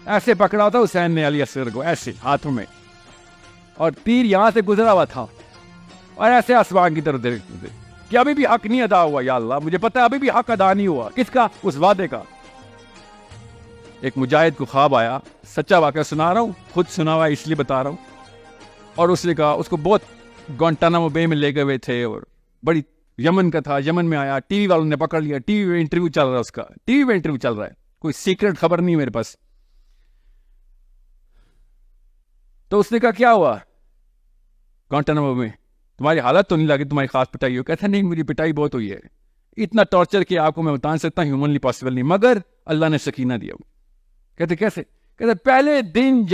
ایسے پکڑا تھا حسین نے علی اصغر کو ایسے ہاتھوں میں, اور تیر یہاں سے گزرا ہوا تھا, اور ایسے آسمان کی طرف دیکھتے تھے کہ ابھی بھی حق نہیں ادا ہوا. یا اللہ مجھے پتا ہے ابھی بھی حق ادا نہیں ہوا. کس کا؟ اس وعدے کا. ایک مجاہد کو خواب آیا, سچا واقعہ سنا رہا ہوں, خود سنا ہوا اس لیے بتا رہا ہوں. اور اس نے کہا, اس کو بہت گوانٹانامو بے میں لے گئے ہوئے تھے, اور بڑی یمن کا تھا. یمن میں آیا, ٹی وی والوں نے پکڑ لیا, ٹی وی میں انٹرویو چل رہا ہے اس کا, ٹی وی میں انٹرویو چل رہا ہے, کوئی سیکرٹ خبر نہیں میرے پاس. تو اس نے کہا کیا ہوا گوانٹانامو میں, تمہاری حالت تو نہیں لگی, تمہاری خاص پٹائی ہو. کہتا نہیں مجھے پٹائی بہت ہوئی ہے, اتنا ٹارچر کہ آپ کو میں بتا سکتا ہوں ہیومنلی پاسبل نہیں, مگر اللہ نے سکینہ دیا. کہتے کیسے؟ کہتے پہلے دن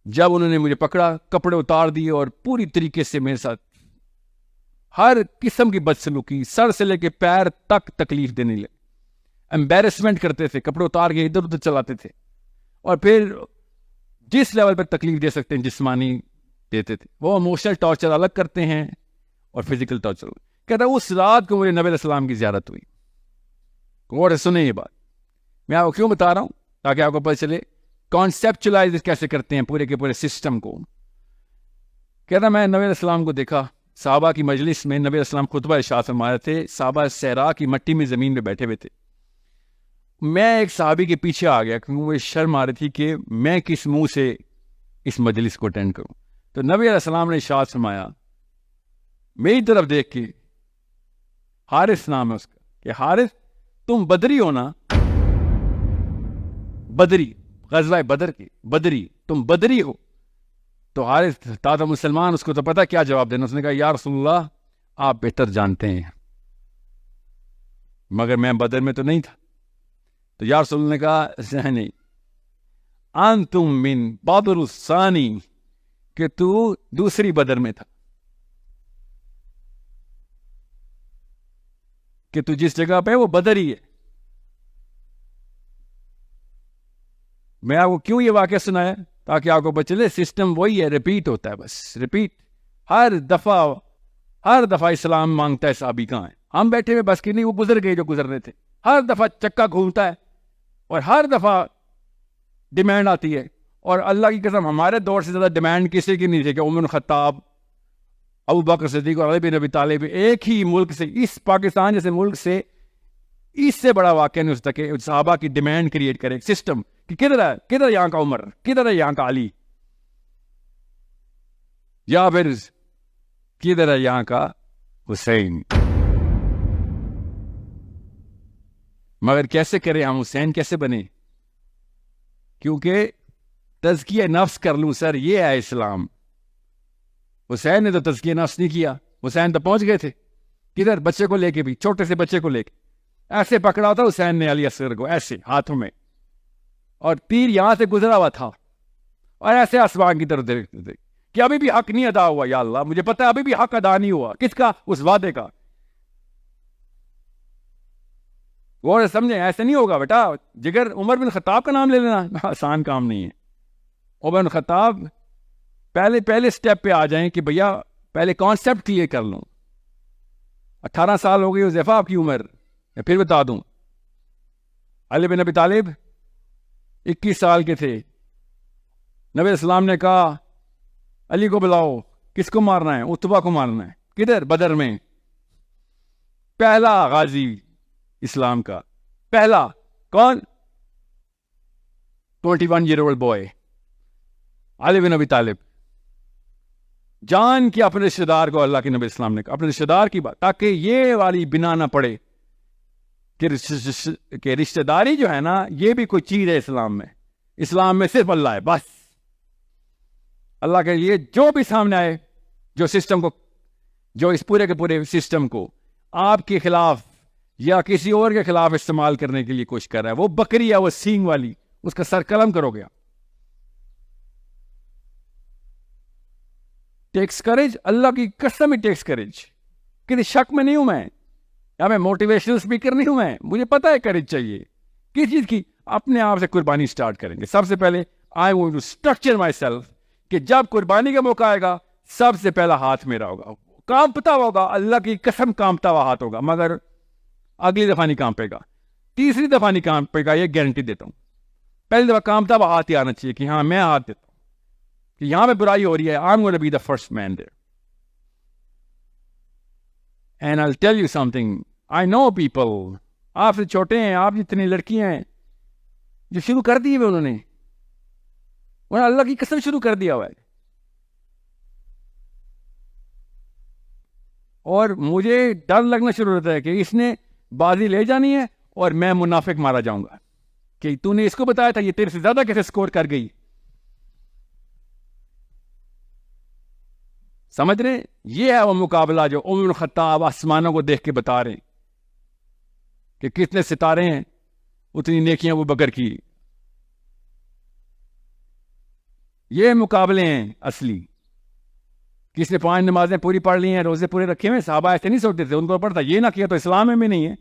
جب انہوں نے مجھے پکڑا, کپڑے اتار دیے اور پوری طریقے سے میرے ساتھ ہر قسم کی بدسلوکی, سر سے لے کے پیر تک تکلیف دینے لگے, امبیرسمنٹ کرتے تھے, کپڑے اتار کے ادھر ادھر چلاتے تھے, اور پھر جس لیول پر تکلیف دے سکتے ہیں جسمانی دیتے تھے. وہ ایموشنل ٹارچر الگ کرتے ہیں اور فزیکل ٹارچر. کہتا ہے اس رات کو مجھے نبی علیہ السلام کی زیارت ہوئی. غور سے سنیں یہ بات, میں آپ کو کیوں بتا رہا ہوں, تاکہ آپ کو پتہ چلے کانسیپچلائز کیسے کرتے ہیں پورے کے پورے سسٹم کو. کہتا میں نبی علیہ السلام کو دیکھا صحابہ کی مجلس میں. نبی علیہ السلام خطبہ ارشاد فرما رہے تھے, صحابہ صحرا کی مٹی میں زمین پہ بیٹھے ہوئے تھے. میں ایک صحابی کے پیچھے آ گیا کیونکہ مجھے شرم آ رہی تھی کہ میں کس منہ سے اس مجلس کو اٹینڈ کروں. تو نبی علیہ السلام نے ارشاد فرمایا میری طرف دیکھ کے, حارث نام ہے اس کا, کہ حارث تم بدری ہو نا, بدری غزوہ بدر کی بدری, تم بدری ہو. تو حارث تھا مسلمان, اس کو تو پتا کیا جواب دینا. اس نے کہا یا رسول اللہ آپ بہتر جانتے ہیں, مگر میں بدر میں تو نہیں تھا. تو یا رسول اللہ نے کہا نہیں, انتم من بدر الثانی, کہ تو دوسری بدر میں تھا, کہ تو جس جگہ پہ وہ بدر ہی ہے. میں آپ کو کیوں یہ واقعہ سنایا, تاکہ آپ کو پتہ چلے سسٹم وہی ہے, ریپیٹ ہوتا ہے, بس ریپیٹ. ہر دفعہ اسلام مانگتا ہے صحابی کہاں ہے, ہم بیٹھے ہوئے بس کہ نہیں, وہ گزر گئے جو گزرنے تھے. ہر دفعہ چکا گھومتا ہے, اور ہر دفعہ ڈیمانڈ آتی ہے. اور اللہ کی قسم ہمارے دور سے زیادہ ڈیمانڈ کسی کی نہیں تھی کہ عمر خطاب, ابو بکر صدیق اور علی بن ابی طالب ایک ہی ملک سے, اس پاکستان جیسے ملک سے, اس سے بڑا واقعہ نہیں ہو سکتا کہ صحابہ کی ڈیمانڈ کریٹ کرے ایک سسٹم کہ کدھر یہاں کا عمر, کدھر ہے یہاں کا علی, یا پھر کدھر ہے یہاں کا حسین. مگر کیسے کریں ہم, حسین کیسے بنے؟ کیونکہ تزکیہ نفس کر لوں سر, یہ ہے اسلام. حسین نے تو تزکیہ نفس نہیں کیا. حسین تو پہنچ گئے تھے کدھر, بچے کو لے کے, بھی چھوٹے سے بچے کو لے کے ایسے پکڑا تھا حسین نے علی اصغر کو ایسے ہاتھوں میں, اور تیر یہاں سے گزرا ہوا تھا, اور ایسے آسمان کی طرف دیکھتے تھے کہ ابھی بھی حق نہیں ادا ہوا. یا اللہ مجھے پتا ہے ابھی بھی حق ادا نہیں ہوا. کس کا؟ اس وعدے کا. غور سے سمجھیں, ایسے نہیں ہوگا بیٹا. جگر عمر بن خطاب کا نام لے لینا آسان کام نہیں ہے. عمر بن خطاب پہلے سٹیپ پہ آ جائیں کہ بھیا پہلے کانسیپٹ کلیئر کر لوں. 18 سال ہو گئی حذیفہ آپ کی عمر, میں پھر بتا دوں. علی بن ابی طالب 21 سال کے تھے. نبی السلام نے کہا علی کو بلاؤ, کس کو مارنا ہے؟ عتبہ کو مارنا ہے. کدھر؟ بدر میں. پہلا غازی اسلام کا, پہلا کون؟ 21 year old boy علی بن ابی طالب. جان کیا اپنے رشتہ دار کو, اللہ کے نبی اسلام نے کہا اپنے رشتہ دار کی بات, تاکہ یہ والی بنا نہ پڑے کہ رشتہ داری جو ہے نا یہ بھی کوئی چیز ہے اسلام میں. اسلام میں صرف اللہ ہے بس. اللہ کے لیے جو بھی سامنے آئے, جو سسٹم کو, جو اس پورے کے پورے سسٹم کو آپ کے خلاف یا کسی اور کے خلاف استعمال کرنے کے لیے کوشش کر رہا ہے, وہ بکری ہے, وہ سینگ والی, اس کا سر قلم کرو گیا. ٹیکس کریج, اللہ کی قسم ہی ٹیکس کریج. کسی شک میں نہیں ہوں میں, یا میں موٹیویشنل اسپیکر نہیں ہوں میں. مجھے پتا ہے کریج چاہیے کس چیز کی. اپنے آپ سے قربانی سٹارٹ کریں گے. سب سے پہلے I want to structure myself کہ جب قربانی کا موقع آئے گا سب سے پہلا ہاتھ میرا ہوگا. کانپتا ہوگا, اللہ کی قسم کانپتا ہوا ہاتھ ہوگا, مگر اگلی دفعہ نہیں کانپے گا. تیسری دفعہ نہیں کام پڑے گا، یہ گارنٹی دیتا ہوں. پہلی دفعہ کام تھا، وہ ہاتھ ہی آنا چاہیے کہ ہاں میں ہاتھ دیتا ہوں کہ یہاں پہ برائی ہو رہی ہے. I'm going to be the first man there. And I'll tell you something. I know people. آپ سے چھوٹے ہیں، آپ جتنی لڑکیاں ہیں جو شروع کر دی ہوئے انہوں نے اللہ کی قسم شروع کر دیا ہوا ہے. اور مجھے ڈر لگنا شروع ہوتا ہے کہ اس نے بازی لے جانی ہے اور میں منافق مارا جاؤں گا کہ تو نے اس کو بتایا تھا یہ تیرے سے زیادہ کیسے سکور کر گئی. سمجھ رہے؟ یہ ہے وہ مقابلہ جو عمر بن خطاب آسمانوں کو دیکھ کے بتا رہے ہیں کہ کتنے ستارے ہیں اتنی نیکیاں وہ بکر کی. یہ مقابلے ہیں اصلی. کس نے 5 نمازیں پوری پڑھ لی ہیں، روزے پورے رکھے ہوئے، صحابہ ایسے نہیں سوچتے تھے، ان کو پڑھتا یہ نہ کیا تو اسلام میں بھی نہیں ہے.